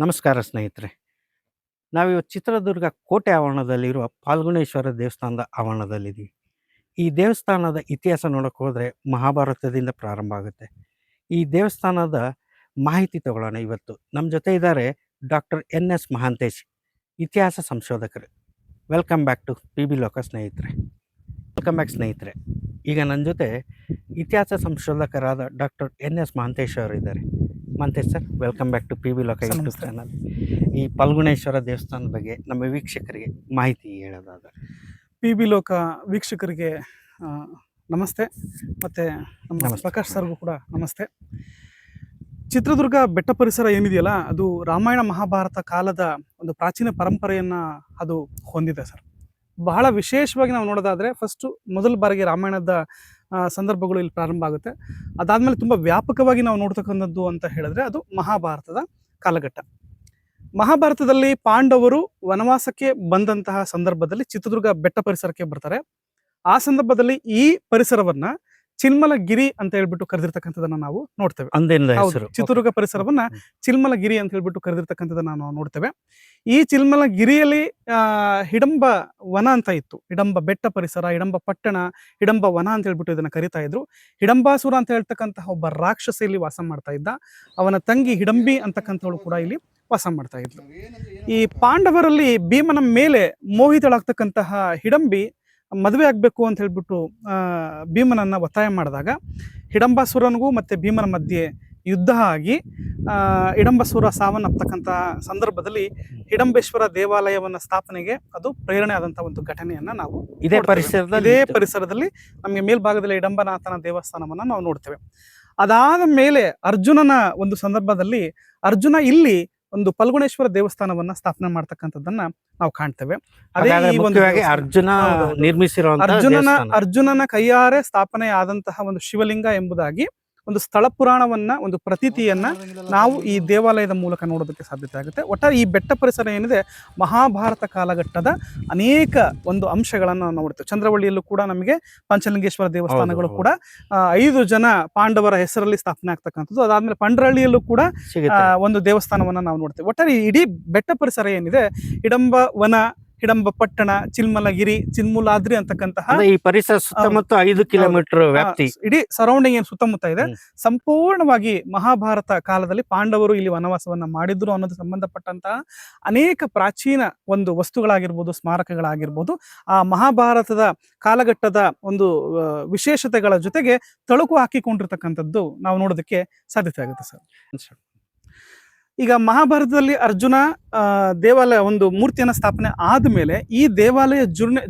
ನಮಸ್ಕಾರ ಸ್ನೇಹಿತರೆ. ನಾವಿವತ್ತು ಚಿತ್ರದುರ್ಗ ಕೋಟೆ ಆವರಣದಲ್ಲಿರುವ ಪಾಲ್ಗುಣೇಶ್ವರ ದೇವಸ್ಥಾನದ ಆವರಣದಲ್ಲಿದ್ದೀವಿ. ಈ ದೇವಸ್ಥಾನದ ಇತಿಹಾಸ ನೋಡೋಕೆ ಹೋದರೆ ಮಹಾಭಾರತದಿಂದ ಪ್ರಾರಂಭ ಆಗುತ್ತೆ. ಈ ದೇವಸ್ಥಾನದ ಮಾಹಿತಿ ತಗೊಳ್ಳೋಣ ಇವತ್ತು. ನಮ್ಮ ಜೊತೆ ಇದ್ದಾರೆ ಡಾಕ್ಟರ್ NS ಮಹಾಂತೇಶ್, ಇತಿಹಾಸ ಸಂಶೋಧಕರು. ವೆಲ್ಕಮ್ ಬ್ಯಾಕ್ ಟು PB ಲೋಕ ಸ್ನೇಹಿತರೆ. ವೆಲ್ಕಮ್ ಬ್ಯಾಕ್ ಸ್ನೇಹಿತರೆ. ಈಗ ನನ್ನ ಜೊತೆ ಇತಿಹಾಸ ಸಂಶೋಧಕರಾದ ಡಾಕ್ಟರ್ NS ಮಹಾಂತೇಶ್ ಅವರು ಇದ್ದಾರೆ. Mahantesh sir, welcome back to PB Loka YouTube channel. ಈ ಪಾಲ್ಗುಣೇಶ್ವರ ದೇವಸ್ಥಾನದ ಬಗ್ಗೆ ನಮ್ಮ ವೀಕ್ಷಕರಿಗೆ ಮಾಹಿತಿ ಹೇಳೋದಾದ್ರೆ. PB ಲೋಕ ವೀಕ್ಷಕರಿಗೆ ನಮಸ್ತೆ, ಮತ್ತು ನಮ್ಮ ಪ್ರಕಾಶ್ ಸರ್ಗೂ ಕೂಡ ನಮಸ್ತೆ. ಚಿತ್ರದುರ್ಗ ಬೆಟ್ಟ ಪರಿಸರ ಏನಿದೆಯಲ್ಲ, ಅದು ರಾಮಾಯಣ ಮಹಾಭಾರತ ಕಾಲದ ಒಂದು ಪ್ರಾಚೀನ ಪರಂಪರೆಯನ್ನು ಅದು ಹೊಂದಿದೆ ಸರ್. ಬಹಳ ವಿಶೇಷವಾಗಿ ನಾವು ನೋಡೋದಾದರೆ ಫಸ್ಟು ಮೊದಲ ಬಾರಿಗೆ ರಾಮಾಯಣದ ಸಂದರ್ಭಗಳು ಇಲ್ಲಿ ಪ್ರಾರಂಭ ಆಗುತ್ತೆ. ಅದಾದಮೇಲೆ ತುಂಬ ವ್ಯಾಪಕವಾಗಿ ನಾವು ನೋಡ್ತಕ್ಕಂಥದ್ದು ಅಂತ ಹೇಳಿದ್ರೆ ಅದು ಮಹಾಭಾರತದ ಕಾಲಘಟ್ಟ. ಮಹಾಭಾರತದಲ್ಲಿ ಪಾಂಡವರು ವನವಾಸಕ್ಕೆ ಬಂದಂತಹ ಸಂದರ್ಭದಲ್ಲಿ ಚಿತ್ರದುರ್ಗ ಬೆಟ್ಟ ಪರಿಸರಕ್ಕೆ ಬರ್ತಾರೆ. ಆ ಸಂದರ್ಭದಲ್ಲಿ ಈ ಪರಿಸರವನ್ನ ಚಿಲ್ಮಲಗಿರಿ ಅಂತ ಹೇಳ್ಬಿಟ್ಟು ಕರೆದಿರ್ತಕ್ಕಂಥದನ್ನ ನಾವು ನೋಡ್ತೇವೆ. ಚಿತ್ರದುರ್ಗ ಪರಿಸರವನ್ನ ಚಿಲ್ಮಲಗಿರಿ ಅಂತ ಹೇಳ್ಬಿಟ್ಟು ಕರೆದಿರ್ತಕ್ಕಂಥದನ್ನ ನಾವು ನೋಡ್ತೇವೆ. ಈ ಚಿಲ್ಮಲಗಿರಿಯಲ್ಲಿ ಹಿಡಂಬ ವನ ಅಂತ ಇತ್ತು. ಹಿಡಂಬ ಬೆಟ್ಟ ಪರಿಸರ, ಹಿಡಂಬ ಪಟ್ಟಣ, ಹಿಡಂಬ ವನ ಅಂತ ಹೇಳ್ಬಿಟ್ಟು ಇದನ್ನ ಕರಿತಾ ಇದ್ರು. ಹಿಡಂಬಾಸುರ ಅಂತ ಹೇಳ್ತಕ್ಕಂತಹ ಒಬ್ಬ ರಾಕ್ಷಸ ಇಲ್ಲಿ ವಾಸ ಮಾಡ್ತಾ ಇದ್ದ. ಅವನ ತಂಗಿ ಹಿಡಂಬಿ ಅಂತಕ್ಕಂಥವಳು ಕೂಡ ಇಲ್ಲಿ ವಾಸ ಮಾಡ್ತಾ ಇದ್ಲು. ಈ ಪಾಂಡವರಲ್ಲಿ ಭೀಮನ ಮೇಲೆ ಮೋಹಿತಳಾಗ್ತಕ್ಕಂತಹ ಹಿಡಂಬಿ ಮದುವೆ ಆಗ್ಬೇಕು ಅಂತ ಹೇಳ್ಬಿಟ್ಟು ಭೀಮನನ್ನ ಒತ್ತಾಯ ಮಾಡಿದಾಗ ಹಿಡಂಬಾಸುರನಿಗೂ ಮತ್ತೆ ಭೀಮನ ಮಧ್ಯೆ ಯುದ್ಧ ಆಗಿ ಹಿಡಂಬಾಸುರ ಸಾವನ್ನಪ್ಪತಕ್ಕಂಥ ಸಂದರ್ಭದಲ್ಲಿ ಹಿಡಂಬೇಶ್ವರ ದೇವಾಲಯವನ್ನ ಸ್ಥಾಪನೆಗೆ ಅದು ಪ್ರೇರಣೆ ಆದಂತಹ ಒಂದು ಘಟನೆಯನ್ನ ನಾವು ಇದೇ ಪರಿಸರದಲ್ಲಿ ನಮಗೆ ಮೇಲ್ಭಾಗದಲ್ಲಿ ಹಿಡಂಬನಾಥನ ದೇವಸ್ಥಾನವನ್ನ ನಾವು ನೋಡ್ತೇವೆ. ಅದಾದ ಮೇಲೆ ಅರ್ಜುನನ ಒಂದು ಸಂದರ್ಭದಲ್ಲಿ ಅರ್ಜುನ ಇಲ್ಲಿ ಒಂದು ಪಾಲ್ಗುಣೇಶ್ವರ ದೇವಸ್ಥಾನವನ್ನ ಸ್ಥಾಪನೆ ಮಾಡ್ತಕ್ಕಂಥದ್ದನ್ನ ನಾವು ಕಾಣ್ತೇವೆ. ಅದೇ ಅರ್ಜುನನ ಕೈಯಾರೆ ಸ್ಥಾಪನೆ ಆದಂತಹ ಒಂದು ಶಿವಲಿಂಗ ಎಂಬುದಾಗಿ ಒಂದು ಸ್ಥಳ ಪುರಾಣವನ್ನ, ಒಂದು ಪ್ರತೀತಿಯನ್ನ ನಾವು ಈ ದೇವಾಲಯದ ಮೂಲಕ ನೋಡೋದಕ್ಕೆ ಸಾಧ್ಯತೆ ಆಗುತ್ತೆ. ಒಟ್ಟಾರೆ ಈ ಬೆಟ್ಟ ಪರಿಸರ ಏನಿದೆ ಮಹಾಭಾರತ ಕಾಲಘಟ್ಟದ ಅನೇಕ ಒಂದು ಅಂಶಗಳನ್ನು ನಾವು ನೋಡ್ತೇವೆ. ಚಂದ್ರವಳ್ಳಿಯಲ್ಲೂ ಕೂಡ ನಮಗೆ ಪಂಚಲಿಂಗೇಶ್ವರ ದೇವಸ್ಥಾನಗಳು ಕೂಡ 5 ಜನ ಪಾಂಡವರ ಹೆಸರಲ್ಲಿ ಸ್ಥಾಪನೆ ಆಗ್ತಕ್ಕಂಥದ್ದು. ಅದಾದ್ಮೇಲೆ ಪಂಡ್ರಹಳ್ಳಿಯಲ್ಲೂ ಕೂಡ ಒಂದು ದೇವಸ್ಥಾನವನ್ನ ನಾವು ನೋಡ್ತೇವೆ. ಒಟ್ಟಾರೆ ಇಡೀ ಬೆಟ್ಟ ಪರಿಸರ ಏನಿದೆ, ಹಿಡಂಬ ವನ, ಹಿಡಂಬ ಪಟ್ಟಣ, ಚಿಲ್ಮಲಗಿರಿ, ಚಿನ್ಮೂಲಾದ್ರಿ ಅಂತಕ್ಕಂತಹ ಈ ಪರಿಸರ ಸುತ್ತಮುತ್ತ 5 ಕಿಲೋಮೀಟರ್ ವ್ಯಾಪ್ತಿ, ಇಡೀ ಸರೌಂಡಿಂಗ್ ಏನು ಸುತ್ತಮುತ್ತ ಇದೆ, ಸಂಪೂರ್ಣವಾಗಿ ಮಹಾಭಾರತ ಕಾಲದಲ್ಲಿ ಪಾಂಡವರು ಇಲ್ಲಿ ವನವಾಸವನ್ನ ಮಾಡಿದ್ರು ಅನ್ನೋದು ಸಂಬಂಧಪಟ್ಟಂತಹ ಅನೇಕ ಪ್ರಾಚೀನ ಒಂದು ವಸ್ತುಗಳಾಗಿರ್ಬೋದು, ಸ್ಮಾರಕಗಳಾಗಿರ್ಬೋದು, ಆ ಮಹಾಭಾರತದ ಕಾಲಘಟ್ಟದ ಒಂದು ವಿಶೇಷತೆಗಳ ಜೊತೆಗೆ ತಳುಕು ಹಾಕಿಕೊಂಡಿರ್ತಕ್ಕಂಥದ್ದು ನಾವು ನೋಡೋದಕ್ಕೆ ಸಾಧ್ಯತೆ ಆಗುತ್ತೆ ಸರ್. ಈಗ ಮಹಾಭಾರತದಲ್ಲಿ ಅರ್ಜುನ ದೇವಾಲಯ ಒಂದು ಮೂರ್ತಿಯನ್ನ ಸ್ಥಾಪನೆ ಆದ್ಮೇಲೆ ಈ ದೇವಾಲಯ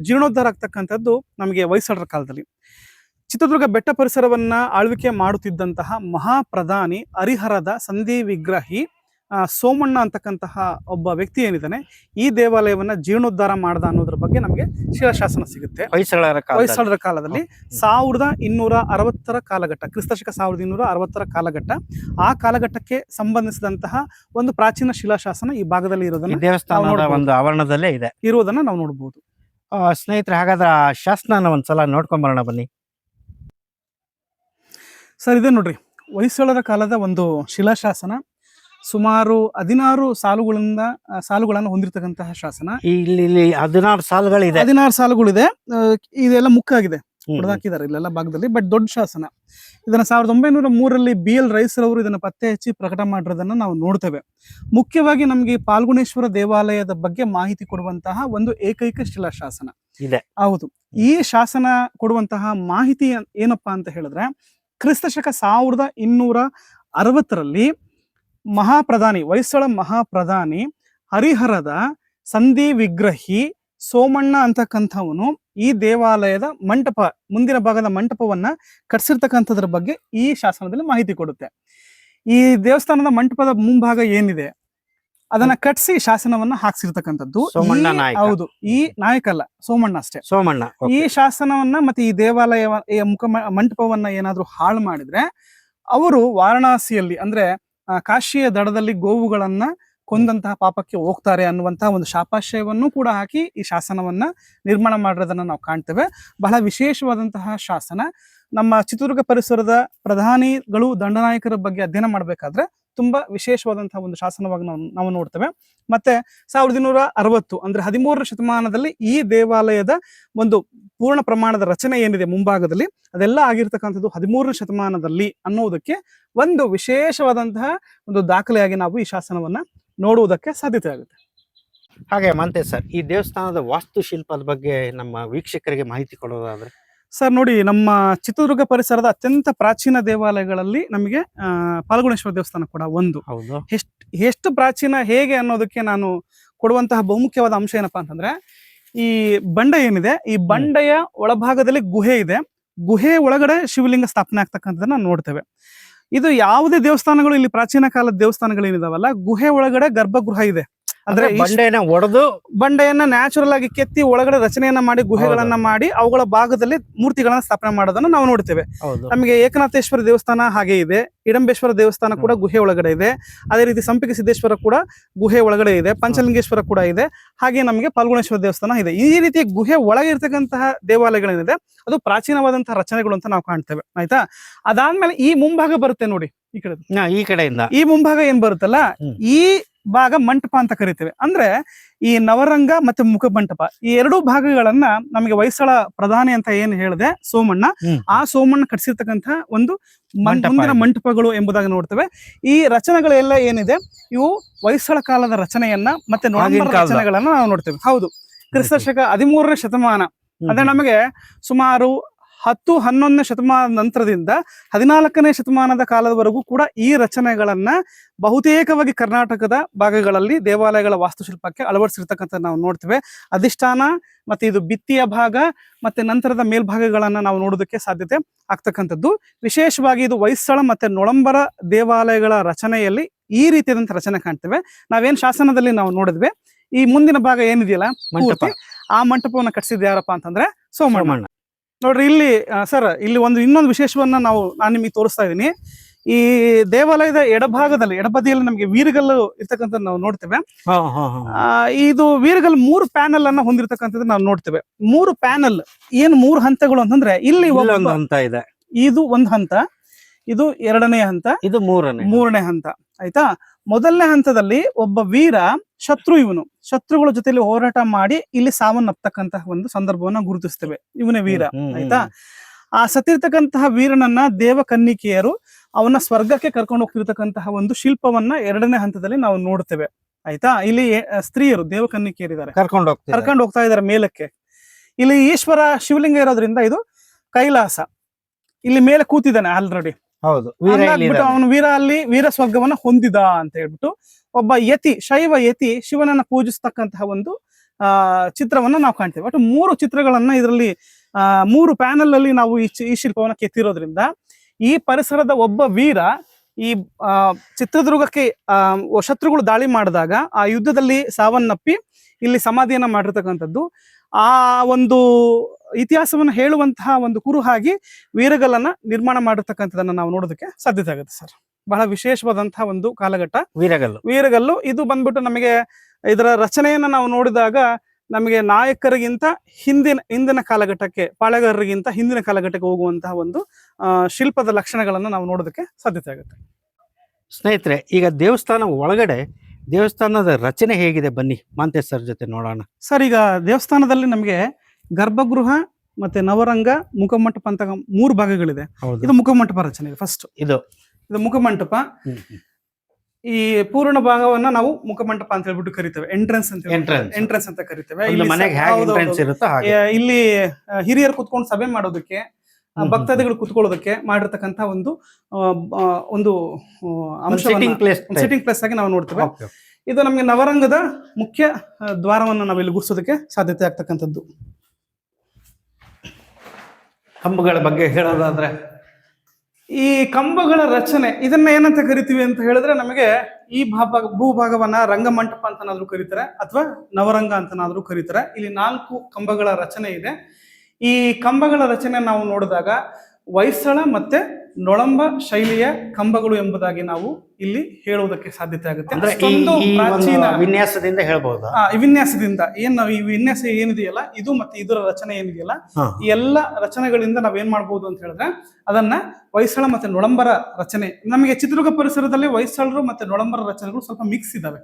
ಜೀರ್ಣೋದ್ಧಾರ ಆಗ್ತಕ್ಕಂಥದ್ದು ನಮಗೆ ಹೊಯ್ಸಳರ ಕಾಲದಲ್ಲಿ. ಚಿತ್ರದುರ್ಗ ಬೆಟ್ಟ ಪರಿಸರವನ್ನ ಆಳ್ವಿಕೆ ಮಾಡುತ್ತಿದ್ದಂತಹ ಮಹಾಪ್ರಧಾನಿ ಹರಿಹರದ ಸಂಧಿ ವಿಗ್ರಹಿ ಸೋಮಣ್ಣ ಅಂತಕ್ಕಂತಹ ಒಬ್ಬ ವ್ಯಕ್ತಿ ಏನಿದ್ದಾನೆ, ಈ ದೇವಾಲಯವನ್ನ ಜೀರ್ಣೋದ್ಧಾರ ಮಾಡ್ದ ಅನ್ನೋದ್ರ ಬಗ್ಗೆ ನಮಗೆ ಶಿಲಾಶಾಸನ ಸಿಗುತ್ತೆ. ಹೊಯ್ಸಳರ ಕಾಲದಲ್ಲಿ 1260 ಕಾಲಘಟ್ಟ, ಕ್ರಿಸ್ತಶಕ 1260 ಕಾಲಘಟ್ಟ, ಆ ಕಾಲಘಟ್ಟಕ್ಕೆ ಸಂಬಂಧಿಸಿದಂತಹ ಒಂದು ಪ್ರಾಚೀನ ಶಿಲಾಶಾಸನ ಈ ಭಾಗದಲ್ಲಿ ದೇವಸ್ಥಾನದ ಒಂದು ಆವರಣದಲ್ಲೇ ಇದೆ ಇರುವುದನ್ನ ನಾವು ನೋಡಬಹುದು. ಸ್ನೇಹಿತರೆ, ಹಾಗಾದ್ರೆ ಆ ಶಾಸನ ಒಂದ್ಸಲ ನೋಡ್ಕೊಂಬರೋಣ ಬನ್ನಿ ಸರ್. ಇದೆ ನೋಡ್ರಿ, ಹೊಯ್ಸಳರ ಕಾಲದ ಒಂದು ಶಿಲಾಶಾಸನ. ಸುಮಾರು 16 ಸಾಲುಗಳನ್ನು ಹೊಂದಿರತಕ್ಕಂತಹ ಶಾಸನ. ಇಲ್ಲಿ 16 ಸಾಲುಗಳಿದೆ. 16 ಸಾಲುಗಳಿದೆ. ಇದೆಲ್ಲ ಮುಕ್ಕಾಗಿದೆ, ಹೊಡೆದಾಕಿದ್ದಾರೆ ಇಲ್ಲೆಲ್ಲ ಭಾಗದಲ್ಲಿ. ಬಟ್ ದೊಡ್ಡ ಶಾಸನ. ಇದನ್ನ 1903ರಲ್ಲಿ BL ರೈಸರವರು ಇದನ್ನ ಪತ್ತೆ ಹಚ್ಚಿ ಪ್ರಕಟ ಮಾಡಿರೋದನ್ನ ನಾವು ನೋಡ್ತೇವೆ. ಮುಖ್ಯವಾಗಿ ನಮ್ಗೆ ಪಾಲ್ಗುಣೇಶ್ವರ ದೇವಾಲಯದ ಬಗ್ಗೆ ಮಾಹಿತಿ ಕೊಡುವಂತಹ ಒಂದು ಏಕೈಕ ಶಿಲಾಶಾಸನ ಇದೆ. ಹೌದು. ಈ ಶಾಸನ ಕೊಡುವಂತಹ ಮಾಹಿತಿ ಏನಪ್ಪಾ ಅಂತ ಹೇಳಿದ್ರೆ, ಕ್ರಿಸ್ತಶಕ 1260ರಲ್ಲಿ ಮಹಾಪ್ರಧಾನಿ, ಹೊಯ್ಸಳ ಮಹಾಪ್ರಧಾನಿ ಹರಿಹರದ ಸಂಧಿ ವಿಗ್ರಹಿ ಸೋಮಣ್ಣ ಅಂತಕ್ಕಂಥವನು ಈ ದೇವಾಲಯದ ಮಂಟಪ, ಮುಂದಿನ ಭಾಗದ ಮಂಟಪವನ್ನ ಕಟ್ಸಿರ್ತಕ್ಕಂಥದ್ರ ಬಗ್ಗೆ ಈ ಶಾಸನದಲ್ಲಿ ಮಾಹಿತಿ ಕೊಡುತ್ತೆ. ಈ ದೇವಸ್ಥಾನದ ಮಂಟಪದ ಮುಂಭಾಗ ಏನಿದೆ ಅದನ್ನ ಕಟ್ಸಿ ಶಾಸನವನ್ನ ಹಾಕ್ಸಿರ್ತಕ್ಕಂಥದ್ದು. ಹೌದು, ಈ ನಾಯಕ ಅಲ್ಲ, ಸೋಮಣ್ಣ ಅಷ್ಟೇ. ಈ ಶಾಸನವನ್ನ ಮತ್ತೆ ಈ ದೇವಾಲಯ ಮಂಟಪವನ್ನ ಏನಾದ್ರೂ ಹಾಳು ಮಾಡಿದ್ರೆ ಅವರು ವಾರಣಾಸಿಯಲ್ಲಿ, ಅಂದ್ರೆ ಕಾಶಿಯ ದಡದಲ್ಲಿ ಗೋವುಗಳನ್ನ ಕೊಂದಂತಹ ಪಾಪಕ್ಕೆ ಹೋಗ್ತಾರೆ ಅನ್ನುವಂತಹ ಒಂದು ಶಾಪಾಶಯವನ್ನು ಕೂಡ ಹಾಕಿ ಈ ಶಾಸನವನ್ನ ನಿರ್ಮಾಣ ಮಾಡಿರೋದನ್ನ ನಾವು ಕಾಣ್ತೇವೆ. ಬಹಳ ವಿಶೇಷವಾದಂತಹ ಶಾಸನ. ನಮ್ಮ ಚಿತ್ರದುರ್ಗ ಪರಿಸರದ ಪ್ರಧಾನಿಗಳು, ದಂಡನಾಯಕರ ಬಗ್ಗೆ ಅಧ್ಯಯನ ಮಾಡಬೇಕಾದ್ರೆ ತುಂಬಾ ವಿಶೇಷವಾದಂತಹ ಒಂದು ಶಾಸನವಾಗಿ ನಾವು ನೋಡ್ತೇವೆ. ಮತ್ತೆ 1160 ಅಂದ್ರೆ 13ನೇ ಶತಮಾನದಲ್ಲಿ ಈ ದೇವಾಲಯದ ಒಂದು ಪೂರ್ಣ ಪ್ರಮಾಣದ ರಚನೆ ಏನಿದೆ ಮುಂಭಾಗದಲ್ಲಿ ಅದೆಲ್ಲ ಆಗಿರ್ತಕ್ಕಂಥದ್ದು 13ನೇ ಶತಮಾನದಲ್ಲಿ ಅನ್ನೋದಕ್ಕೆ ಒಂದು ವಿಶೇಷವಾದಂತಹ ಒಂದು ದಾಖಲೆಯಾಗಿ ನಾವು ಈ ಶಾಸನವನ್ನ ನೋಡುವುದಕ್ಕೆ ಸಾಧ್ಯತೆ ಆಗುತ್ತೆ. ಹಾಗೆ ಮಾಂತೆ ಸರ್, ಈ ದೇವಸ್ಥಾನದ ವಾಸ್ತುಶಿಲ್ಪದ ಬಗ್ಗೆ ನಮ್ಮ ವೀಕ್ಷಕರಿಗೆ ಮಾಹಿತಿ ಕೊಡೋದಾದ್ರೆ? ಸರ್ ನೋಡಿ, ನಮ್ಮ ಚಿತ್ರದುರ್ಗ ಪರಿಸರದ ಅತ್ಯಂತ ಪ್ರಾಚೀನ ದೇವಾಲಯಗಳಲ್ಲಿ ನಮಗೆ ಪಾಲ್ಗುಣೇಶ್ವರ ದೇವಸ್ಥಾನ ಕೂಡ ಒಂದು. ಹೌದು. ಎಷ್ಟು ಪ್ರಾಚೀನ ಹೇಗೆ ಅನ್ನೋದಕ್ಕೆ ನಾನು ಕೊಡುವಂತಹ ಬಹುಮುಖ್ಯವಾದ ಅಂಶ ಏನಪ್ಪಾ ಅಂತಂದ್ರೆ, ಈ ಬಂಡೆ ಏನಿದೆ, ಈ ಬಂಡೆಯ ಒಳಭಾಗದಲ್ಲಿ ಗುಹೆ ಇದೆ. ಗುಹೆ ಒಳಗಡೆ ಶಿವಲಿಂಗ ಸ್ಥಾಪನೆ ಆಗ್ತಕ್ಕಂಥದ್ದನ್ನ ನೋಡ್ತೇವೆ. ಇದು ಯಾವುದೇ ದೇವಸ್ಥಾನಗಳು, ಇಲ್ಲಿ ಪ್ರಾಚೀನ ಕಾಲದ ದೇವಸ್ಥಾನಗಳು ಏನಿದಾವಲ್ಲ, ಗುಹೆ ಒಳಗಡೆ ಗರ್ಭಗೃಹ ಇದೆ. ಅಂದ್ರೆ ಬಂಡೆಯನ್ನ ನ್ಯಾಚುರಲ್ ಆಗಿ ಕೆತ್ತಿ ಒಳಗಡೆ ರಚನೆಯನ್ನ ಮಾಡಿ ಗುಹೆಗಳನ್ನ ಮಾಡಿ ಅವುಗಳ ಭಾಗದಲ್ಲಿ ಮೂರ್ತಿಗಳನ್ನ ಸ್ಥಾಪನೆ ಮಾಡೋದನ್ನ ನಾವು ನೋಡ್ತೇವೆ. ನಮಗೆ ಏಕನಾಥೇಶ್ವರ ದೇವಸ್ಥಾನ ಹಾಗೆ ಇದೆ, ಹಿಡಂಬೇಶ್ವರ ದೇವಸ್ಥಾನ ಕೂಡ ಗುಹೆ ಒಳಗಡೆ ಇದೆ, ಅದೇ ರೀತಿ ಸಂಪಿಗೆ ಸಿದ್ದೇಶ್ವರ ಕೂಡ ಗುಹೆ ಒಳಗಡೆ ಇದೆ, ಪಂಚಲಿಂಗೇಶ್ವರ ಕೂಡ ಇದೆ, ಹಾಗೆ ನಮಗೆ ಪಾಲ್ಗುಣೇಶ್ವರ ದೇವಸ್ಥಾನ ಇದೆ. ಈ ರೀತಿ ಗುಹೆ ಒಳಗೆ ಇರ್ತಕ್ಕಂತಹ ದೇವಾಲಯಗಳೇನಿದೆ ಅದು ಪ್ರಾಚೀನವಾದಂತಹ ರಚನೆಗಳು ಅಂತ ನಾವು ಕಾಣ್ತೇವೆ. ಆಯ್ತಾ? ಅದಾದ್ಮೇಲೆ ಈ ಮುಂಭಾಗ ಬರುತ್ತೆ ನೋಡಿ, ಈ ಕಡೆಯಿಂದ ಈ ಮುಂಭಾಗ ಏನ್ ಬರುತ್ತಲ್ಲ, ಈ ಭಾಗ ಮಂಟಪ ಅಂತ ಕರಿತೇವೆ. ಅಂದ್ರೆ ಈ ನವರಂಗ ಮತ್ತೆ ಮುಖ ಮಂಟಪ, ಈ ಎರಡೂ ಭಾಗಗಳನ್ನ ನಮಗೆ ಹೊಯ್ಸಳ ಪ್ರಧಾನಿ ಅಂತ ಏನ್ ಹೇಳಿದೆ ಸೋಮಣ್ಣ, ಆ ಸೋಮಣ್ಣ ಕಟ್ಟಿಸಿರ್ತಕ್ಕಂಥ ಒಂದು ಮುಂದಿನ ಮಂಟಪಗಳು ಎಂಬುದಾಗಿ ನೋಡ್ತೇವೆ. ಈ ರಚನೆಗಳೆಲ್ಲ ಏನಿದೆ ಇವು ಹೊಯ್ಸಳ ಕಾಲದ ರಚನೆಯನ್ನ ಮತ್ತೆ ನೊಳಂಬರ ರಚನೆಗಳನ್ನ ನಾವು ನೋಡ್ತೇವೆ. ಹೌದು, ಕ್ರಿಸ್ತ ಶಕ 13ನೇ ಶತಮಾನ ಅಂದ್ರೆ ನಮಗೆ ಸುಮಾರು 10-11ನೇ ಶತಮಾನದ ನಂತರದಿಂದ 14ನೇ ಶತಮಾನದ ಕಾಲದವರೆಗೂ ಕೂಡ ಈ ರಚನೆಗಳನ್ನ ಬಹುತೇಕವಾಗಿ ಕರ್ನಾಟಕದ ಭಾಗಗಳಲ್ಲಿ ದೇವಾಲಯಗಳ ವಾಸ್ತುಶಿಲ್ಪಕ್ಕೆ ಅಳವಡಿಸಿರ್ತಕ್ಕಂಥ ನಾವು ನೋಡ್ತೇವೆ. ಅಧಿಷ್ಠಾನ ಮತ್ತೆ ಇದು ಭಿತ್ತಿಯ ಭಾಗ ಮತ್ತೆ ನಂತರದ ಮೇಲ್ಭಾಗಗಳನ್ನ ನಾವು ನೋಡೋದಕ್ಕೆ ಸಾಧ್ಯತೆ ಆಗ್ತಕ್ಕಂಥದ್ದು. ವಿಶೇಷವಾಗಿ ಇದು ಹೊಯ್ಸಳ ಮತ್ತೆ ನೊಳಂಬರ ದೇವಾಲಯಗಳ ರಚನೆಯಲ್ಲಿ ಈ ರೀತಿಯಾದಂತಹ ರಚನೆ ಕಾಣ್ತೇವೆ. ನಾವೇನ್ ಶಾಸನದಲ್ಲಿ ನಾವು ನೋಡಿದ್ವಿ, ಈ ಮುಂದಿನ ಭಾಗ ಏನಿದೆಯಲ್ಲ ಪೂರ್ತಿ, ಆ ಮಂಟಪವನ್ನ ಕಟ್ಟಿಸಿದ ಯಾರಪ್ಪ ಅಂತಂದ್ರೆ ಸೋಮಣ್ಣ. ನೋಡ್ರಿ ಇಲ್ಲಿ ಸರ್, ಇಲ್ಲಿ ಇನ್ನೊಂದು ವಿಶೇಷವನ್ನ ನಾನು ನಿಮಗೆ ತೋರಿಸ್ತಾ ಇದ್ದೀನಿ. ಈ ದೇವಾಲಯದ ಎಡಬದಿಯಲ್ಲಿ ನಮಗೆ ವೀರಗಲ್ಲು ಇರ್ತಕ್ಕಂಥದ್ದು ನಾವು ನೋಡ್ತೇವೆ. ಇದು ವೀರಗಲ್ 3 ಪ್ಯಾನಲ್ ಅನ್ನ ಹೊಂದಿರತಕ್ಕಂಥದ್ದು ನಾವು ನೋಡ್ತೇವೆ. 3 ಪ್ಯಾನಲ್ ಏನು 3 ಹಂತಗಳು ಅಂತಂದ್ರೆ, ಇಲ್ಲಿ ಒಂದು ಹಂತ ಇದೆ, ಇದು ಒಂದು ಹಂತ, ಇದು 2ನೇ ಹಂತ, ಇದು 3ನೇ ಹಂತ. ಆಯ್ತಾ? ಮೊದಲನೇ ಹಂತದಲ್ಲಿ ಒಬ್ಬ ವೀರ ಶತ್ರುಗಳ ಜೊತೆಲಿ ಹೋರಾಟ ಮಾಡಿ ಇಲ್ಲಿ ಸಾವನ್ನಪ್ಪತಕ್ಕಂತಹ ಒಂದು ಸಂದರ್ಭವನ್ನ ಗುರುತಿಸ್ತೇವೆ. ಇವನೇ ವೀರ. ಆಯ್ತಾ? ಆ ಸತ್ತಿರ್ತಕ್ಕಂತಹ ವೀರನನ್ನ ದೇವಕನ್ನಿಕೆಯರು ಅವನ ಸ್ವರ್ಗಕ್ಕೆ ಕರ್ಕೊಂಡು ಹೋಗ್ತಿರ್ತಕ್ಕಂತಹ ಒಂದು ಶಿಲ್ಪವನ್ನ 2ನೇ ಹಂತದಲ್ಲಿ ನಾವು ನೋಡ್ತೇವೆ. ಆಯ್ತಾ? ಇಲ್ಲಿ ಸ್ತ್ರೀಯರು ದೇವಕನ್ನಿಕೆಯರಿದ್ದಾರೆ, ಕರ್ಕೊಂಡು ಹೋಗ್ತಾ ಇದಾರೆ ಮೇಲಕ್ಕೆ. ಇಲ್ಲಿ ಈಶ್ವರ ಶಿವಲಿಂಗ ಇರೋದ್ರಿಂದ ಇದು ಕೈಲಾಸ. ಇಲ್ಲಿ ಮೇಲೆ ಕೂತಿದ್ದಾನೆ ಆಲ್ರೆಡಿ. ಅವನು ವೀರ ಸ್ವರ್ಗವನ್ನ ಹೊಂದಿದ ಅಂತ ಹೇಳ್ಬಿಟ್ಟು ಒಬ್ಬ ಶೈವ ಯತಿ ಶಿವನನ್ನ ಪೂಜಿಸ್ತಕ್ಕಂತಹ ಒಂದು ಚಿತ್ರವನ್ನ ನಾವು ಕಾಣ್ತೇವೆ. ಒಟ್ಟು 3 ಚಿತ್ರಗಳನ್ನ ಇದರಲ್ಲಿ 3 ಪ್ಯಾನಲ್ ಅಲ್ಲಿ ನಾವು ಈ ಶಿಲ್ಪವನ್ನ ಕೆತ್ತಿರೋದ್ರಿಂದ ಈ ಪರಿಸರದ ಒಬ್ಬ ವೀರ ಈ ಚಿತ್ರದುರ್ಗಕ್ಕೆ ಶತ್ರುಗಳು ದಾಳಿ ಮಾಡಿದಾಗ ಆ ಯುದ್ಧದಲ್ಲಿ ಸಾವನ್ನಪ್ಪಿ ಇಲ್ಲಿ ಸಮಾಧಿಯನ್ನ ಮಾಡಿರ್ತಕ್ಕಂಥದ್ದು. ಆ ಒಂದು ಇತಿಹಾಸವನ್ನು ಹೇಳುವಂತಹ ಒಂದು ಕುರುಹಾಗಿ ವೀರಗಲ್ಲನ್ನ ನಿರ್ಮಾಣ ಮಾಡಿರ್ತಕ್ಕಂಥದನ್ನ ನಾವು ನೋಡೋದಕ್ಕೆ ಸಾಧ್ಯತೆ ಆಗುತ್ತೆ ಸರ್. ಬಹಳ ವಿಶೇಷವಾದಂತಹ ಒಂದು ಕಾಲಘಟ್ಟ ವೀರಗಲ್ಲು. ಇದು ಬಂದ್ಬಿಟ್ಟು ನಮಗೆ ಇದರ ರಚನೆಯನ್ನ ನಾವು ನೋಡಿದಾಗ ನಮಗೆ ನಾಯಕರಿಗಿಂತ ಹಿಂದಿನ ಕಾಲಘಟ್ಟಕ್ಕೆ, ಪಾಳೆಗಾರರಿಗಿಂತ ಹಿಂದಿನ ಕಾಲಘಟ್ಟಕ್ಕೆ ಹೋಗುವಂತಹ ಒಂದು ಶಿಲ್ಪದ ಲಕ್ಷಣಗಳನ್ನ ನಾವು ನೋಡೋದಕ್ಕೆ ಸಾಧ್ಯತೆ ಆಗುತ್ತೆ. ಸ್ನೇಹಿತರೆ, ಈಗ ದೇವಸ್ಥಾನ ಒಳಗಡೆ ದೇವಸ್ಥಾನದ ರಚನೆ ಹೇಗಿದೆ ಬನ್ನಿ ಮಾಂತೇಶ್ ಸರ್ ಜೊತೆ ನೋಡೋಣ. ಸರ್, ಈಗ ದೇವಸ್ಥಾನದಲ್ಲಿ ನಮಗೆ ಗರ್ಭಗೃಹ ಮತ್ತೆ ನವರಂಗ ಮುಖಮಂಟಪ ಅಂತ 3 ಭಾಗಗಳಿದೆ. ಇದು ಮುಖಮಂಟಪ ರಚನೆ. ಫಸ್ಟ್ ಇದು ಮುಖಮಂಟಪ. ಈ ಪೂರ್ಣ ಭಾಗವನ್ನ ನಾವು ಮುಖಮಂಟಪ ಅಂತ ಹೇಳ್ಬಿಟ್ಟು ಕರಿತೇವೆ. ಎಂಟ್ರೆನ್ಸ್ ಅಂತ ಕರಿತೇವೆ. ಇಲ್ಲಿ ಹಿರಿಯರು ಕುತ್ಕೊಂಡು ಸಭೆ ಮಾಡೋದಕ್ಕೆ, ಭಕ್ತಾದಿಗಳು ಕುತ್ಕೊಳ್ಳೋದಕ್ಕೆ ಮಾಡಿರ್ತಕ್ಕಂಥ ಒಂದು ಸಿಟ್ಟಿಂಗ್ ಪ್ಲೇಸ್ ಆಗಿ ನಾವು ನೋಡ್ತೇವೆ. ಇದು ನಮಗೆ ನವರಂಗದ ಮುಖ್ಯ ದ್ವಾರವನ್ನು ನಾವಿಲ್ಲಿ ಗುರ್ಸೋದಕ್ಕೆ ಸಾಧ್ಯತೆ ಆಗ್ತಕ್ಕಂಥದ್ದು. ಕಂಬಗಳ ಬಗ್ಗೆ ಹೇಳೋದಾದ್ರೆ, ಈ ಕಂಬಗಳ ರಚನೆ ಇದನ್ನ ಏನಂತ ಕರಿತೀವಿ ಅಂತ ಹೇಳಿದ್ರೆ, ನಮಗೆ ಈ ಭೂಭಾಗವನ್ನ ರಂಗಮಂಟಪ ಅಂತನಾದ್ರೂ ಕರೀತಾರೆ ಅಥವಾ ನವರಂಗ ಅಂತನಾದ್ರೂ ಕರೀತಾರೆ. ಇಲ್ಲಿ 4 ಕಂಬಗಳ ರಚನೆ ಇದೆ. ಈ ಕಂಬಗಳ ರಚನೆ ನಾವು ನೋಡಿದಾಗ ಹೊಯ್ಸಳ ಮತ್ತೆ ನೊಳಂಬ ಶೈಲಿಯ ಕಂಬಗಳು ಎಂಬುದಾಗಿ ನಾವು ಇಲ್ಲಿ ಹೇಳುವುದಕ್ಕೆ ಸಾಧ್ಯತೆ ಆಗುತ್ತೆ. ಅಂದ್ರೆ ಅಷ್ಟೊಂದು ಈ ಒಂದು ಪ್ರಾಚೀನ ವಿನ್ಯಾಸದಿಂದ ಹೇಳ್ಬಹುದಾ? ಈ ವಿನ್ಯಾಸದಿಂದ ಈ ವಿನ್ಯಾಸ ಏನಿದೆಯಲ್ಲ, ಇದು ಮತ್ತೆ ಇದರ ರಚನೆ ಏನಿದೆಯಲ್ಲ, ಈ ಎಲ್ಲ ರಚನೆಗಳಿಂದ ನಾವೇನ್ ಮಾಡ್ಬೋದು ಅಂತ ಹೇಳಿದ್ರೆ ಅದನ್ನ ಹೊಯ್ಸಳ ಮತ್ತೆ ನೊಳಂಬರ ರಚನೆ, ನಮಗೆ ಚಿತ್ರದುರ್ಗ ಪರಿಸರದಲ್ಲಿ ಹೊಯ್ಸಳರು ಮತ್ತೆ ನೊಳಂಬರ ರಚನೆಗಳು ಸ್ವಲ್ಪ ಮಿಕ್ಸ್ ಇದಾವೆ.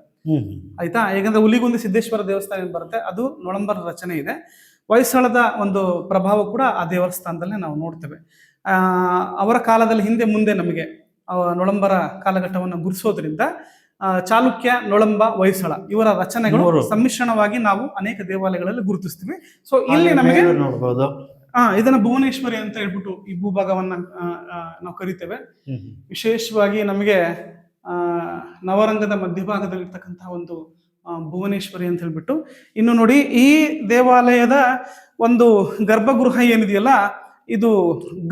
ಆಯ್ತಾ? ಹೇಗಂದ್ರೆ ಹುಲಿಗುಂದಿ ಸಿದ್ದೇಶ್ವರ ದೇವಸ್ಥಾನ ಏನ್ ಬರುತ್ತೆ ಅದು ನೊಳಂಬರ ರಚನೆ ಇದೆ. ಹೊಯ್ಸಳದ ಒಂದು ಪ್ರಭಾವ ಕೂಡ ಆ ದೇವಸ್ಥಾನದಲ್ಲಿ ನಾವು ನೋಡ್ತೇವೆ. ಅವರ ಕಾಲದಲ್ಲಿ ಹಿಂದೆ ಮುಂದೆ ನಮಗೆ ನೊಳಂಬರ ಕಾಲಘಟ್ಟವನ್ನು ಗುರುಸೋದ್ರಿಂದ ಚಾಲುಕ್ಯ, ನೊಳಂಬ, ಹೊಯ್ಸಳ ಇವರ ರಚನೆಗಳು ಸಮ್ಮಿಶ್ರಣವಾಗಿ ನಾವು ಅನೇಕ ದೇವಾಲಯಗಳಲ್ಲಿ ಗುರುತಿಸ್ತೀವಿ. ಸೊ ಇಲ್ಲಿ ನಮಗೆ ನೋಡಬಹುದು. ಇದನ್ನ ಭುವನೇಶ್ವರಿ ಅಂತ ಹೇಳ್ಬಿಟ್ಟು ಈ ಭೂಭಾಗವನ್ನ ನಾವು ಕರಿತೇವೆ. ವಿಶೇಷವಾಗಿ ನಮಗೆ ನವರಂಗದ ಮಧ್ಯಭಾಗದಲ್ಲಿರ್ತಕ್ಕಂತಹ ಒಂದು ಭುವನೇಶ್ವರಿ ಅಂತ ಹೇಳ್ಬಿಟ್ಟು. ಇನ್ನು ನೋಡಿ, ಈ ದೇವಾಲಯದ ಒಂದು ಗರ್ಭಗೃಹ ಏನಿದೆಯಲ್ಲ, ಇದು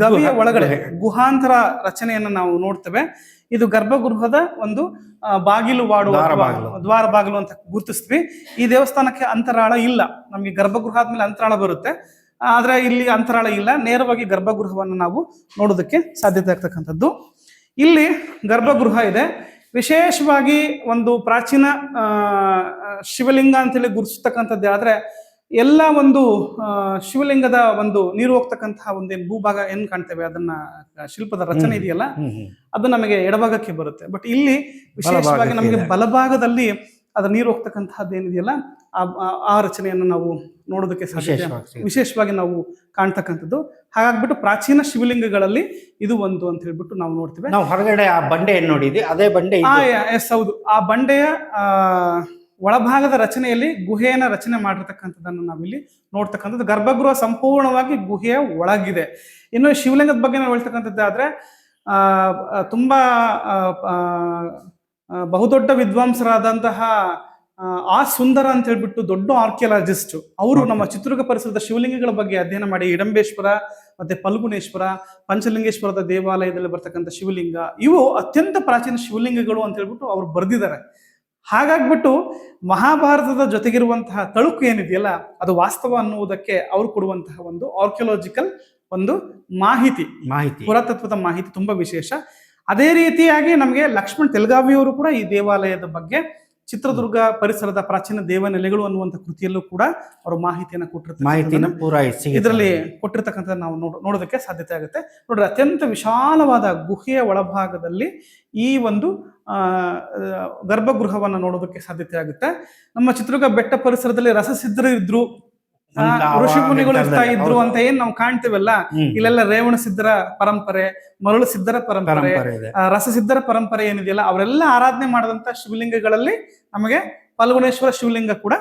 ಗವಿಯ ಒಳಗಡೆ ಗುಹಾಂತರ ರಚನೆಯನ್ನು ನಾವು ನೋಡ್ತೇವೆ. ಇದು ಗರ್ಭಗೃಹದ ಒಂದು ಬಾಗಿಲು ವಾಡುವ ದ್ವಾರ ಬಾಗಿಲು ಅಂತ ಗುರುತಿಸ್ತೀವಿ. ಈ ದೇವಸ್ಥಾನಕ್ಕೆ ಅಂತರಾಳ ಇಲ್ಲ. ನಮಗೆ ಗರ್ಭಗೃಹ ಆದ್ಮೇಲೆ ಅಂತರಾಳ ಬರುತ್ತೆ, ಆದ್ರೆ ಇಲ್ಲಿ ಅಂತರಾಳ ಇಲ್ಲ. ನೇರವಾಗಿ ಗರ್ಭಗೃಹವನ್ನು ನಾವು ನೋಡೋದಕ್ಕೆ ಸಾಧ್ಯತೆ ಆಗ್ತಕ್ಕಂಥದ್ದು. ಇಲ್ಲಿ ಗರ್ಭಗೃಹ ಇದೆ. ವಿಶೇಷವಾಗಿ ಒಂದು ಪ್ರಾಚೀನ ಶಿವಲಿಂಗ ಅಂತೇಳಿ ಗುರುತಿಸ್ತಕ್ಕಂಥದ್ದೇ ಆದ್ರೆ ಎಲ್ಲ ಒಂದು ಶಿವಲಿಂಗದ ಒಂದು ನೀರು ಹೋಗ್ತಕ್ಕಂತಹ ಒಂದೇನು ಭೂಭಾಗ ಏನ್ ಕಾಣ್ತೇವೆ, ಅದನ್ನ ಶಿಲ್ಪದ ರಚನೆ ಇದೆಯಲ್ಲ, ಅದು ನಮಗೆ ಎಡಭಾಗಕ್ಕೆ ಬರುತ್ತೆ. ಬಟ್ ಇಲ್ಲಿ ವಿಶೇಷವಾಗಿ ನಮಗೆ ಬಲಭಾಗದಲ್ಲಿ ಅದ್ರ ನೀರು ಹೋಗ್ತಕ್ಕಂತಹದ್ದು ಏನಿದೆಯಲ್ಲ, ಆ ರಚನೆಯನ್ನು ನಾವು ನೋಡೋದಕ್ಕೆ ಸಾಧ್ಯ, ವಿಶೇಷವಾಗಿ ನಾವು ಕಾಣ್ತಕ್ಕಂಥದ್ದು. ಹಾಗಾಗ್ಬಿಟ್ಟು ಪ್ರಾಚೀನ ಶಿವಲಿಂಗಗಳಲ್ಲಿ ಇದು ಒಂದು ಅಂತ ಹೇಳ್ಬಿಟ್ಟು ನಾವು ನೋಡ್ತೇವೆ. ನಾವು ಹೊರಗಡೆ ಆ ಬಂಡೆ ನೋಡಿದ್ವಿ, ಅದೇ ಬಂಡೆ. ಎಸ್, ಹೌದು. ಆ ಬಂಡೆಯ ಒಳಭಾಗದ ರಚನೆಯಲ್ಲಿ ಗುಹೆಯನ್ನ ರಚನೆ ಮಾಡಿರ್ತಕ್ಕಂಥದ್ದನ್ನು ನಾವಿಲ್ಲಿ ನೋಡ್ತಕ್ಕಂಥದ್ದು. ಗರ್ಭಗೃಹ ಸಂಪೂರ್ಣವಾಗಿ ಗುಹೆಯ ಒಳಗಿದೆ. ಇನ್ನು ಶಿವಲಿಂಗದ ಬಗ್ಗೆ ನಾವು ಹೇಳ್ತಕ್ಕಂಥದ್ದಾದ್ರೆ ತುಂಬಾ ಬಹುದೊಡ್ಡ ವಿದ್ವಾಂಸರಾದಂತಹ ಸುಂದರ ಅಂತ ಹೇಳ್ಬಿಟ್ಟು ದೊಡ್ಡ ಆರ್ಕಿಯಾಲಜಿಸ್ಟ್ ಅವರು ನಮ್ಮ ಚಿತ್ರದುರ್ಗ ಪರಿಸರದ ಶಿವಲಿಂಗಗಳ ಬಗ್ಗೆ ಅಧ್ಯಯನ ಮಾಡಿ ಇಡಂಬೇಶ್ವರ ಮತ್ತೆ ಫಲ್ಗುಣೇಶ್ವರ, ಪಂಚಲಿಂಗೇಶ್ವರದ ದೇವಾಲಯದಲ್ಲಿ ಬರ್ತಕ್ಕಂಥ ಶಿವಲಿಂಗ ಇವು ಅತ್ಯಂತ ಪ್ರಾಚೀನ ಶಿವಲಿಂಗಗಳು ಅಂತ ಹೇಳ್ಬಿಟ್ಟು ಅವ್ರು ಬರೆದಿದ್ದಾರೆ. ಹಾಗಾಗ್ಬಿಟ್ಟು ಮಹಾಭಾರತದ ಜೊತೆಗಿರುವಂತಹ ತಳುಕು ಏನಿದೆಯಲ್ಲ, ಅದು ವಾಸ್ತವ ಅನ್ನುವುದಕ್ಕೆ ಅವರು ಕೊಡುವಂತಹ ಒಂದು ಆರ್ಕಿಯಾಲಜಿಕಲ್ ಒಂದು ಮಾಹಿತಿ, ಪುರಾತತ್ವದ ಮಾಹಿತಿ ತುಂಬಾ ವಿಶೇಷ. ಅದೇ ರೀತಿಯಾಗಿ ನಮಗೆ ಲಕ್ಷ್ಮಣ್ ತೆಲಗಾವಿಯವರು ಕೂಡ ಈ ದೇವಾಲಯದ ಬಗ್ಗೆ ಚಿತ್ರದುರ್ಗ ಪರಿಸರದ ಪ್ರಾಚೀನ ದೇವನೆಲೆಗಳು ಅನ್ನುವಂಥ ಕೃತಿಯಲ್ಲೂ ಕೂಡ ಅವರು ಮಾಹಿತಿಯನ್ನು ಕೊಟ್ಟಿರ್ತಾರೆ. ಇದರಲ್ಲಿ ಕೊಟ್ಟಿರ್ತಕ್ಕಂಥ ನಾವು ನೋಡೋದಕ್ಕೆ ಸಾಧ್ಯತೆ ಆಗುತ್ತೆ. ನೋಡ್ರಿ, ಅತ್ಯಂತ ವಿಶಾಲವಾದ ಗುಹೆಯ ಒಳಭಾಗದಲ್ಲಿ ಈ ಒಂದು ಗರ್ಭಗೃಹವನ್ನ ನೋಡೋದಕ್ಕೆ ಸಾಧ್ಯತೆ ಆಗುತ್ತೆ. ನಮ್ಮ ಚಿತ್ರದುರ್ಗ ಬೆಟ್ಟ ಪರಿಸರದಲ್ಲಿ ರಸಸಿದ್ಧರು ಇದ್ರು, ಋಷಿ ಮುನಿಗಳು ಇರ್ತಾ ಇದ್ರು ಅಂತ ಏನ್ ನಾವು ಕಾಣ್ತೇವಲ್ಲ, ಇಲ್ಲೆಲ್ಲ ರೇವಣ ಸಿದ್ಧರ ಪರಂಪರೆ, ಮರಳು ಸಿದ್ಧರ ಪರಂಪರೆ, ರಸಸಿದ್ಧರ ಪರಂಪರೆ ಏನಿದೆಯಲ್ಲ, ಅವರೆಲ್ಲ ಆರಾಧನೆ ಮಾಡದಂತ ಶಿವಲಿಂಗಗಳಲ್ಲಿ ನಮಗೆ ಫಲ್ಗುಣೇಶ್ವರ ಶಿವಲಿಂಗ ಕೂಡ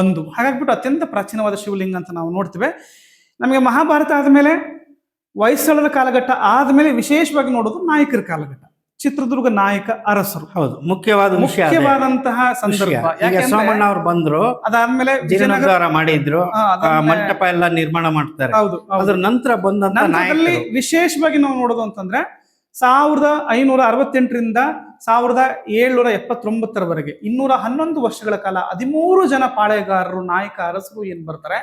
ಒಂದು. ಹಾಗಾಗ್ಬಿಟ್ಟು ಅತ್ಯಂತ ಪ್ರಾಚೀನವಾದ ಶಿವಲಿಂಗ ಅಂತ ನಾವು ನೋಡ್ತೇವೆ. ನಮಗೆ ಮಹಾಭಾರತ ಆದ್ಮೇಲೆ ಹೊಯ್ಸಳದ ಕಾಲಘಟ್ಟ ಆದ್ಮೇಲೆ ವಿಶೇಷವಾಗಿ ನೋಡೋದು ನಾಯಕರ ಕಾಲಘಟ್ಟ, ಚಿತ್ರದುರ್ಗ ನಾಯಕ ಅರಸರು. ಹೌದು, ಮುಖ್ಯವಾದಂತಹ ಸಂದರ್ಭ. ಸೋಮಣ್ಣ ಅವರು ಬಂದ್ರು, ಅದಾದ್ಮೇಲೆ ವಿಜಯನಗರ ಮಾಡಿದ್ರು, ಮಂಟಪ ಎಲ್ಲ ನಿರ್ಮಾಣ ಮಾಡ್ತಾರೆ. ಹೌದು, ಅದ್ರ ನಂತರ ಬಂದಲ್ಲಿ ವಿಶೇಷವಾಗಿ ನಾವು ನೋಡೋದು ಅಂತಂದ್ರೆ 1568ರಿಂದ 1779ರವರೆಗೆ 211 ವರ್ಷಗಳ ಕಾಲ 13 ಜನ ಪಾಳೆಗಾರರು, ನಾಯಕ ಅರಸರು ಏನ್ ಬರ್ತಾರೆ,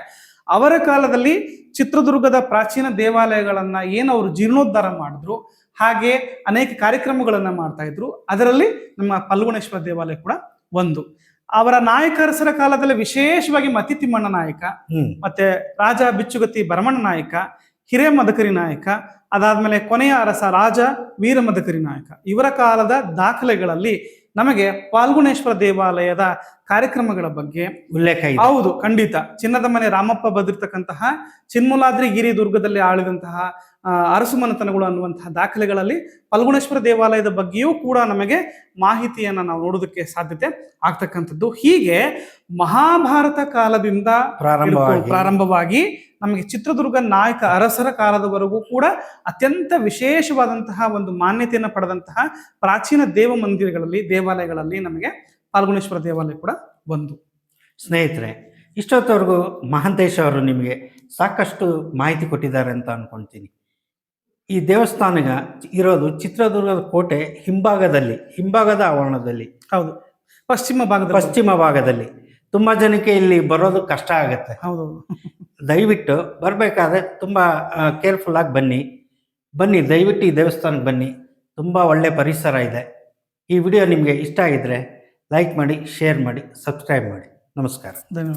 ಅವರ ಕಾಲದಲ್ಲಿ ಚಿತ್ರದುರ್ಗದ ಪ್ರಾಚೀನ ದೇವಾಲಯಗಳನ್ನ ಏನು ಅವರು ಜೀರ್ಣೋದ್ಧಾರ ಮಾಡಿದ್ರು, ಹಾಗೆ ಅನೇಕ ಕಾರ್ಯಕ್ರಮಗಳನ್ನ ಮಾಡ್ತಾ ಇದ್ರು. ಅದರಲ್ಲಿ ನಮ್ಮ ಫಲ್ಗುಣೇಶ್ವರ ದೇವಾಲಯ ಕೂಡ ಒಂದು. ಅವರ ನಾಯಕರಸರ ಕಾಲದಲ್ಲಿ ವಿಶೇಷವಾಗಿ ಮತಿ ತಿಮ್ಮಣ್ಣ ನಾಯಕ, ಮತ್ತೆ ರಾಜ ಬಿಚ್ಚುಗತ್ತಿ ಭರಮಣ್ಣ ನಾಯಕ, ಹಿರೇಮದಕರಿ ನಾಯಕ, ಅದಾದ್ಮೇಲೆ ಕೊನೆಯ ಅರಸ ರಾಜ ವೀರಮದಕರಿ ನಾಯಕ, ಇವರ ಕಾಲದ ದಾಖಲೆಗಳಲ್ಲಿ ನಮಗೆ ಫಲ್ಗುಣೇಶ್ವರ ದೇವಾಲಯದ ಕಾರ್ಯಕ್ರಮಗಳ ಬಗ್ಗೆ ಉಲ್ಲೇಖ ಇದೆ. ಹೌದು, ಖಂಡಿತ. ಚಿನ್ನದ ಮನೆ ರಾಮಪ್ಪ ಬದಿರ್ತಕ್ಕಂತಹ ಚಿನ್ಮೂಲಾದ್ರಿ ಗಿರಿ ದುರ್ಗದಲ್ಲಿ ಆಳಿದಂತಹ ಅರಸು ಮನೆತನಗಳು ಅನ್ನುವಂತಹ ದಾಖಲೆಗಳಲ್ಲಿ ಫಲ್ಗುಣೇಶ್ವರ ದೇವಾಲಯದ ಬಗ್ಗೆಯೂ ಕೂಡ ನಮಗೆ ಮಾಹಿತಿಯನ್ನ ನಾವು ನೋಡೋದಕ್ಕೆ ಸಾಧ್ಯತೆ ಆಗ್ತಕ್ಕಂಥದ್ದು. ಹೀಗೆ ಮಹಾಭಾರತ ಕಾಲದಿಂದ ಪ್ರಾರಂಭವಾಗಿ ನಮಗೆ ಚಿತ್ರದುರ್ಗ ನಾಯಕ ಅರಸರ ಕಾಲದವರೆಗೂ ಕೂಡ ಅತ್ಯಂತ ವಿಶೇಷವಾದಂತಹ ಒಂದು ಮಾನ್ಯತೆಯನ್ನು ಪಡೆದಂತಹ ಪ್ರಾಚೀನ ದೇವ ಮಂದಿರಗಳಲ್ಲಿ, ದೇವಾಲಯಗಳಲ್ಲಿ ನಮಗೆ ಫಲ್ಗುಣೇಶ್ವರ ದೇವಾಲಯ ಕೂಡ ಒಂದು. ಸ್ನೇಹಿತರೆ, ಇಷ್ಟೊತ್ತವರೆಗೂ ಮಹಾಂತೇಶ್ ಅವರು ನಿಮಗೆ ಸಾಕಷ್ಟು ಮಾಹಿತಿ ಕೊಟ್ಟಿದ್ದಾರೆ ಅಂತ ಅನ್ಕೊಂತೀನಿ. ಈ ದೇವಸ್ಥಾನ ಇರೋದು ಚಿತ್ರದುರ್ಗದ ಕೋಟೆ ಹಿಂಭಾಗದ ಆವರಣದಲ್ಲಿ. ಹೌದು, ಪಶ್ಚಿಮ ಭಾಗದಲ್ಲಿ. ತುಂಬಾ ಜನಕ್ಕೆ ಇಲ್ಲಿ ಬರೋದು ಕಷ್ಟ ಆಗುತ್ತೆ. ಹೌದು, ದಯವಿಟ್ಟು ಬರಬೇಕಾದ್ರೆ ತುಂಬಾ ಕೇರ್ಫುಲ್ ಆಗಿ ಬನ್ನಿ. ಬನ್ನಿ, ದಯವಿಟ್ಟು ಈ ದೇವಸ್ಥಾನಕ್ಕೆ ಬನ್ನಿ. ತುಂಬ ಒಳ್ಳೆಯ ಪರಿಸರ ಇದೆ. ಈ ವಿಡಿಯೋ ನಿಮಗೆ ಇಷ್ಟ ಆಗಿದ್ದರೆ ಲೈಕ್ ಮಾಡಿ, ಶೇರ್ ಮಾಡಿ, ಸಬ್ಸ್ಕ್ರೈಬ್ ಮಾಡಿ. ನಮಸ್ಕಾರ. ಧನ್ಯವಾದ.